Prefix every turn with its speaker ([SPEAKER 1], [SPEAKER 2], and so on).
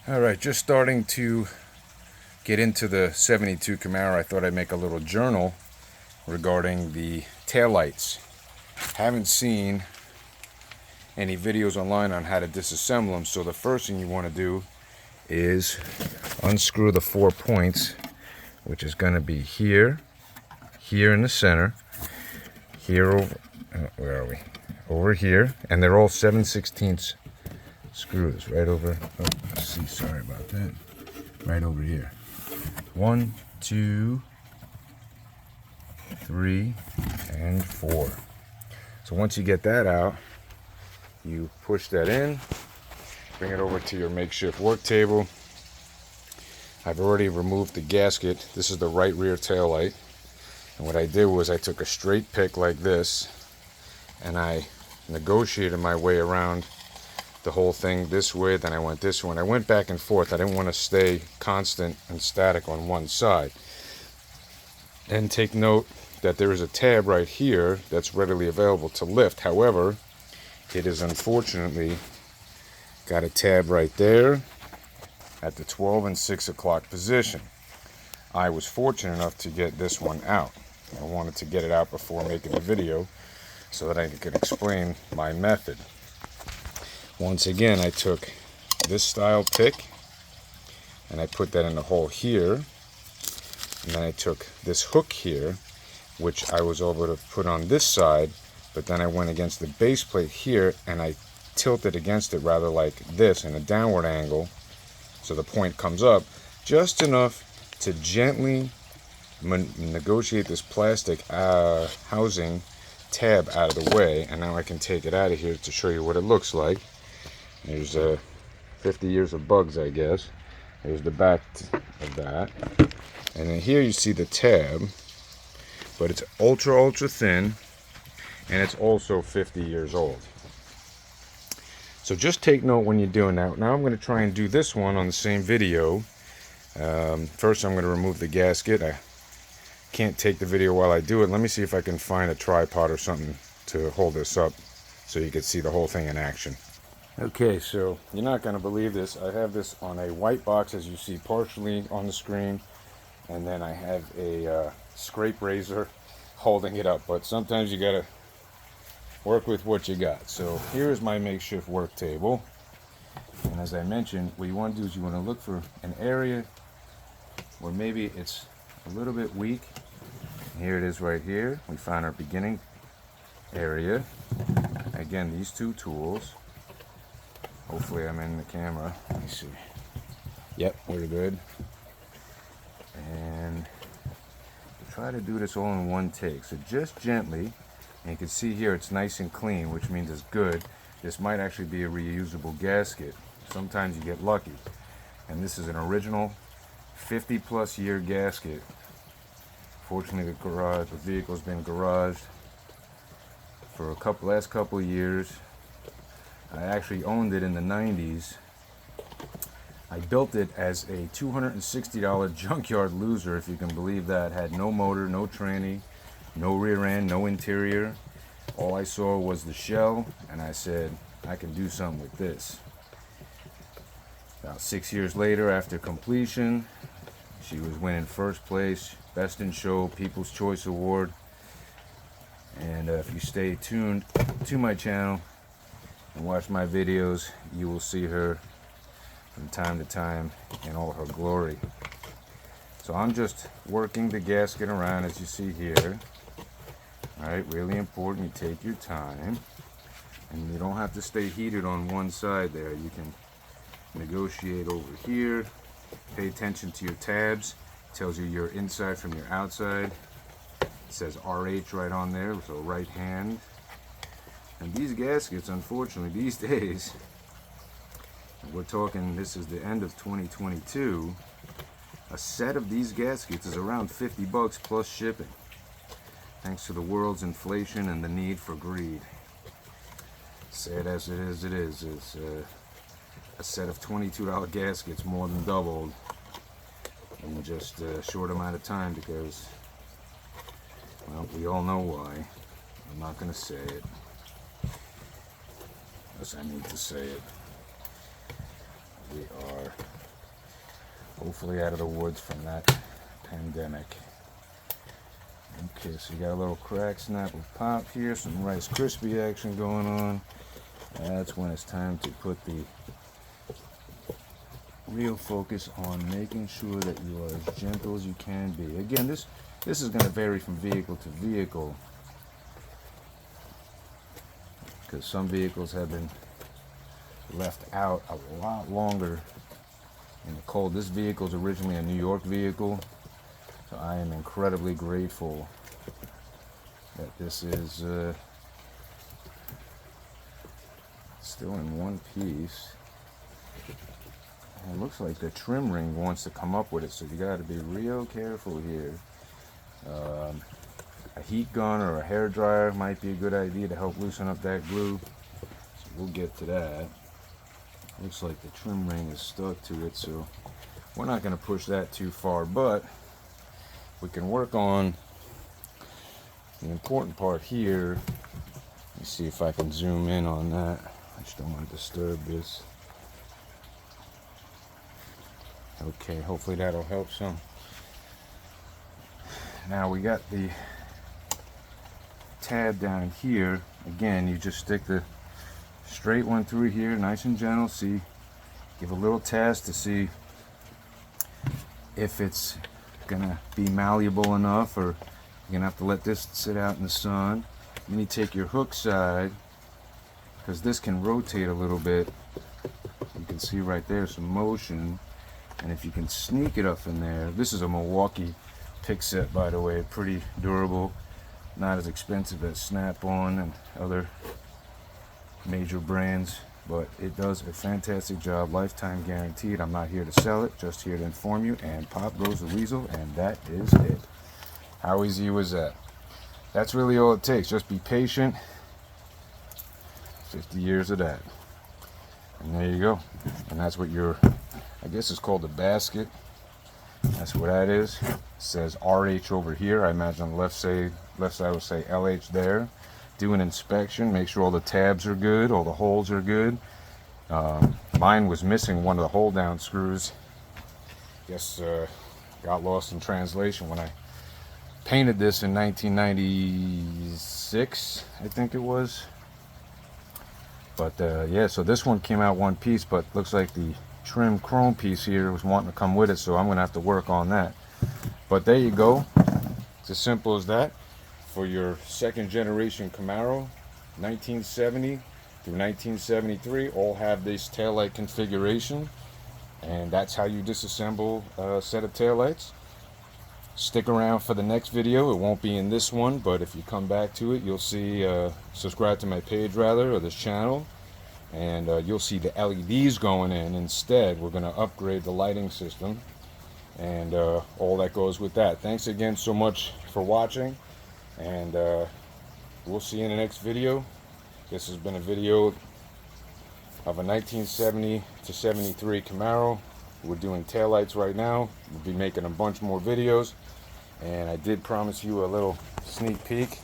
[SPEAKER 1] Alright, just starting to get into the 72 Camaro. I thought I'd make a little journal regarding the taillights. Haven't seen any videos online on how to disassemble them, so the first thing you want to do is unscrew the 4 points, which is going to be here, here in the center, here over, where are we? Over here, and they're all 7/16 screws right over. Oh, let's see, sorry about that. Right over here. 1, 2, 3, and 4. So once you get that out, you push that in, bring it over to your makeshift work table. I've already removed the gasket. This is the right rear tail light. And what I did was I took a straight pick like this, and I negotiated my way around the whole thing this way, then I went this way, and I went back and forth. I didn't want to stay constant and static on one side. And take note that there is a tab right here that's readily available to lift. However, it is unfortunately got a tab right there at the 12 and 6 o'clock position. I was fortunate enough to get this one out. I wanted to get it out before making the video so that I could explain my method. Once again, I took this style pick and I put that in the hole here, and then I took this hook here, which I was able to put on this side, but then I went against the base plate here and I tilted against it rather like this in a downward angle, so the point comes up just enough to gently negotiate this plastic housing tab out of the way. And now I can take it out of here to show you what it looks like. There's 50 years of bugs, I guess. There's the back of that. And then here you see the tab, but it's ultra thin, and it's also 50 years old. So just take note when you're doing that. Now I'm going to try and do this one on the same video. First I'm going to remove the gasket. I can't take the video while I do it. Let me see if I can find a tripod or something to hold this up so you can see the whole thing in action. Okay, so you're not going to believe this. I have this on a white box, as you see partially on the screen, and then I have a scrape razor holding it up. But sometimes you got to work with what you got. So here's my makeshift work table, and as I mentioned, what you want to do is you want to look for an area where maybe it's a little bit weak. Here it is right here. We found our beginning area. Again, these 2 tools. Hopefully I'm in the camera. Let me see. Yep, we're good. And try to do this all in one take. So just gently, and you can see here it's nice and clean, which means it's good. This might actually be a reusable gasket. Sometimes you get lucky. And this is an original 50+ year gasket. Fortunately, the vehicle's been garaged for last couple of years. I actually owned it in the 90s. I built it as a $260 junkyard loser, if you can believe that. Had no motor, no tranny, no rear end, no interior. All I saw was the shell, and I said, I can do something with this. About 6 years later, after completion, she was winning first place, Best in Show, People's Choice Award. And if you stay tuned to my channel and watch my videos, you will see her from time to time in all her glory. So I'm just working the gasket around, as you see here. Alright, really important, you take your time, and you don't have to stay heated on one side there. You can negotiate over here. Pay attention to your tabs. It tells you your inside from your outside. It says RH right on there, so right hand. And these gaskets, unfortunately, these days, we're talking, this is the end of 2022, a set of these gaskets is around 50 bucks plus shipping. Thanks to the world's inflation and the need for greed. Sad as it is. It's a set of $22 gaskets more than doubled in just a short amount of time because, well, we all know why. I'm not going to say it. Unless I need to say it. We are hopefully out of the woods from that pandemic. Okay, so you got a little crack, snap of pop here, some Rice Krispie action going on. That's when it's time to put the real focus on making sure that you are as gentle as you can be. Again, this is going to vary from vehicle to vehicle, because some vehicles have been left out a lot longer in the cold. This vehicle is originally a New York vehicle, so I am incredibly grateful that this is still in one piece. And it looks like the trim ring wants to come up with it, so you got to be real careful here. A heat gun or a hair dryer might be a good idea to help loosen up that glue. So we'll get to that. Looks like the trim ring is stuck to it, so we're not going to push that too far, but we can work on the important part here. Let me see if I can zoom in on that. I just don't want to disturb this. Okay, hopefully that'll help some. Now we got the tab down here. Again, you just stick the straight one through here, nice and gentle. See, give a little test to see if it's gonna be malleable enough, or you're gonna have to let this sit out in the sun. Then you take your hook side, because this can rotate a little bit. You can see right there some motion, and if you can sneak it up in there. This is a Milwaukee pick set, by the way, pretty durable, not as expensive as Snap-on and other major brands, but it does a fantastic job, lifetime guaranteed. I'm not here to sell it, just here to inform you, and pop goes the weasel, and that is it. How easy was that? That's really all it takes. Just be patient. 50 years of that, and there you go. And that's what your, I guess it's called a basket. That's what that is. It says RH over here. I imagine on the left side will say LH there. Do an inspection, make sure all the tabs are good, all the holes are good. Mine was missing one of the hold down screws. Guess got lost in translation when I painted this in 1996, I think it was. But yeah, so this one came out one piece, but looks like the trim chrome piece here was wanting to come with it, so I'm gonna have to work on that. But there you go. It's as simple as that for your second generation Camaro. 1970 through 1973 all have this taillight configuration, and that's how you disassemble a set of taillights. Stick around for the next video. It won't be in this one, but if you come back to it, you'll see, subscribe to my page rather, or this channel, and you'll see the LEDs going in instead. We're going to upgrade the lighting system, and all that goes with that. Thanks again so much for watching, and we'll see you in the next video. This has been a video of a 1970 to 73 Camaro. We're doing taillights right now. We'll be making a bunch more videos, and I did promise you a little sneak peek